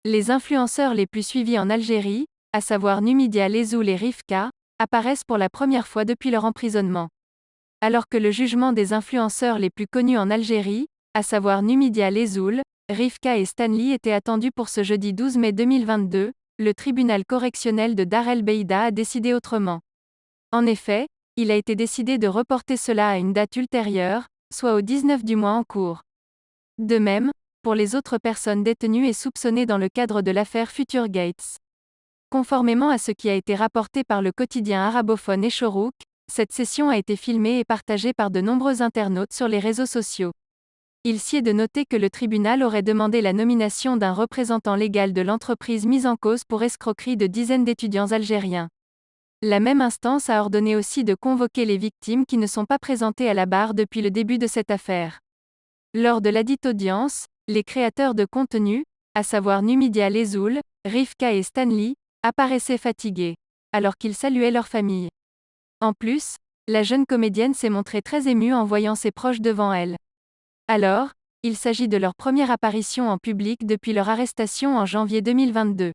Les influenceurs les plus suivis en Algérie, à savoir Numidia Lezoul et Rivka, apparaissent pour la première fois depuis leur emprisonnement. Alors que le jugement des influenceurs les plus connus en Algérie, à savoir Numidia Lezoul, Rivka et Stanley était attendu pour ce jeudi 12 mai 2022, le tribunal correctionnel de Dar el Beida a décidé autrement. En effet, il a été décidé de reporter cela à une date ultérieure, soit au 19 du mois en cours. De même, pour les autres personnes détenues et soupçonnées dans le cadre de l'affaire Future Gates. Conformément à ce qui a été rapporté par le quotidien arabophone Eshorouk, cette session a été filmée et partagée par de nombreux internautes sur les réseaux sociaux. Il s'y est de noter que le tribunal aurait demandé la nomination d'un représentant légal de l'entreprise mise en cause pour escroquerie de dizaines d'étudiants algériens. La même instance a ordonné aussi de convoquer les victimes qui ne sont pas présentées à la barre depuis le début de cette affaire. Lors de ladite audience, les créateurs de contenu, à savoir Numidia Lezoul, Rivka et Stanley, apparaissaient fatigués, alors qu'ils saluaient leur famille. En plus, la jeune comédienne s'est montrée très émue en voyant ses proches devant elle. Alors, il s'agit de leur première apparition en public depuis leur arrestation en janvier 2022.